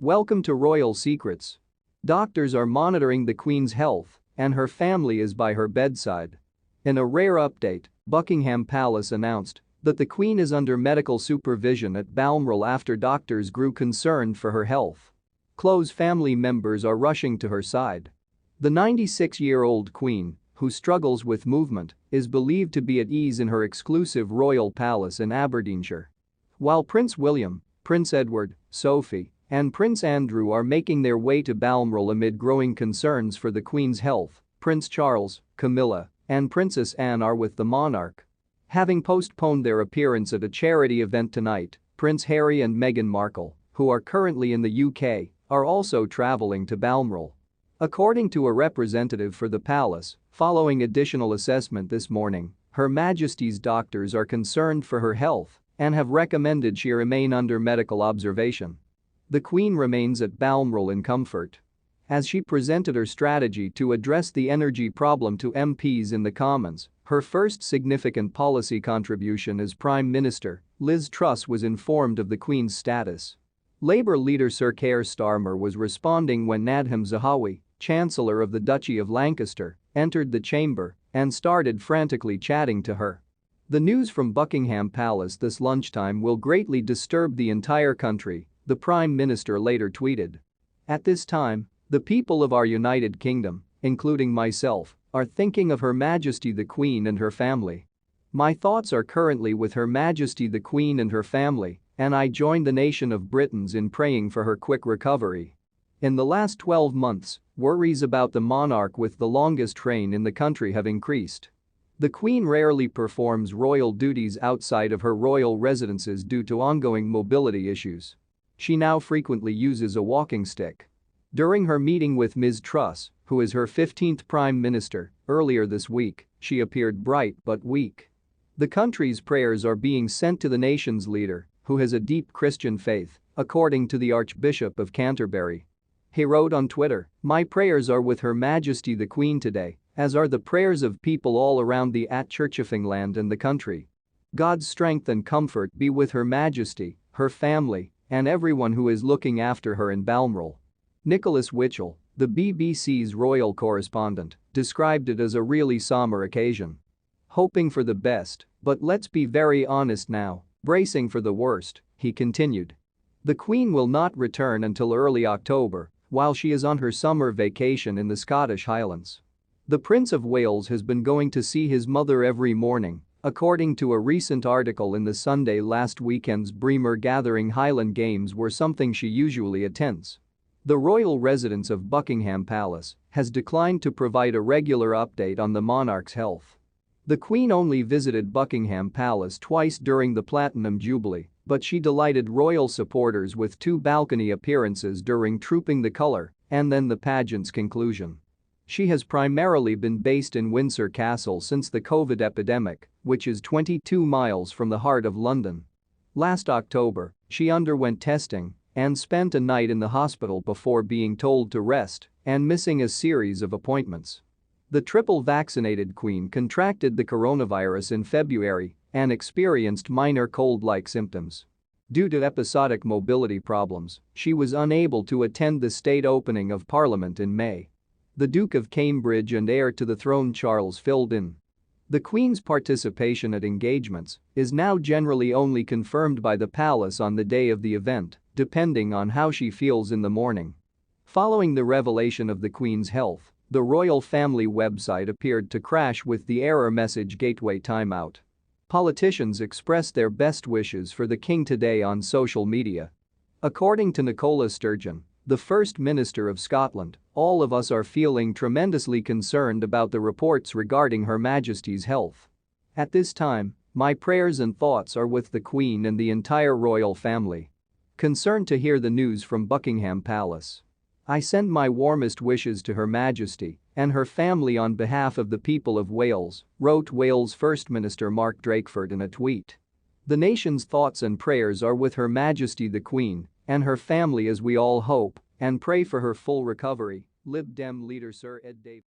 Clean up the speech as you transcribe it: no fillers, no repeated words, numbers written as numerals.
Welcome to Royal Secrets. Doctors are monitoring the Queen's health, and her family is by her bedside. In a rare update, Buckingham Palace announced that the Queen is under medical supervision at Balmoral after doctors grew concerned for her health. Close family members are rushing to her side. The 96-year-old Queen, who struggles with movement, is believed to be at ease in her exclusive royal palace in Aberdeenshire. While Prince William, Prince Edward, Sophie, and Prince Andrew are making their way to Balmoral amid growing concerns for the Queen's health, Prince Charles, Camilla, and Princess Anne are with the monarch. Having postponed their appearance at a charity event tonight, Prince Harry and Meghan Markle, who are currently in the UK, are also traveling to Balmoral. According to a representative for the palace, following additional assessment this morning, Her Majesty's doctors are concerned for her health and have recommended she remain under medical observation. The Queen remains at Balmoral in comfort. As she presented her strategy to address the energy problem to MPs in the Commons, her first significant policy contribution as Prime Minister, Liz Truss was informed of the Queen's status. Labour leader Sir Keir Starmer was responding when Nadhim Zahawi, Chancellor of the Duchy of Lancaster, entered the chamber and started frantically chatting to her. "The news from Buckingham Palace this lunchtime will greatly disturb the entire country," the Prime Minister later tweeted. "At this time, the people of our United Kingdom, including myself, are thinking of Her Majesty the Queen and her family. My thoughts are currently with Her Majesty the Queen and her family, and I join the nation of Britons in praying for her quick recovery." In the last 12 months, worries about the monarch with the longest reign in the country have increased. The Queen rarely performs royal duties outside of her royal residences due to ongoing mobility issues. She now frequently uses a walking stick. During her meeting with Ms. Truss, who is her 15th Prime Minister, earlier this week, she appeared bright but weak. The country's prayers are being sent to the nation's leader, who has a deep Christian faith, according to the Archbishop of Canterbury. He wrote on Twitter, "My prayers are with Her Majesty the Queen today, as are the prayers of people all around the Churchifing land and the country. God's strength and comfort be with Her Majesty, her family, and everyone who is looking after her in Balmoral." Nicholas Witchell, the BBC's royal correspondent, described it as a really somber occasion. "Hoping for the best, but let's be very honest now, bracing for the worst," he continued. The Queen will not return until early October, while she is on her summer vacation in the Scottish Highlands. The Prince of Wales has been going to see his mother every morning, according to a recent article in the Sunday. Last weekend's Bremer Gathering Highland Games were something she usually attends. The royal residence of Buckingham Palace has declined to provide a regular update on the monarch's health. The Queen only visited Buckingham Palace twice during the Platinum Jubilee, but she delighted royal supporters with 2 balcony appearances during Trooping the Colour and then the pageant's conclusion. She has primarily been based in Windsor Castle since the COVID epidemic, which is 22 miles from the heart of London. Last October, she underwent testing and spent a night in the hospital before being told to rest and missing a series of appointments. The triple-vaccinated Queen contracted the coronavirus in February and experienced minor cold-like symptoms. Due to episodic mobility problems, she was unable to attend the state opening of Parliament in May. The Duke of Cambridge and heir to the throne Charles filled in. The Queen's participation at engagements is now generally only confirmed by the palace on the day of the event, depending on how she feels in the morning. Following the revelation of the Queen's health, the royal family website appeared to crash with the error message "Gateway timeout." Politicians expressed their best wishes for the King today on social media. According to Nicola Sturgeon, the First Minister of Scotland, "All of us are feeling tremendously concerned about the reports regarding Her Majesty's health. At this time, my prayers and thoughts are with the Queen and the entire royal family. Concerned to hear the news from Buckingham Palace. I send my warmest wishes to Her Majesty and her family on behalf of the people of Wales," wrote Wales First Minister Mark Drakeford in a tweet. "The nation's thoughts and prayers are with Her Majesty the Queen and her family as we all hope and pray for her full recovery," Lib Dem leader Sir Ed Davey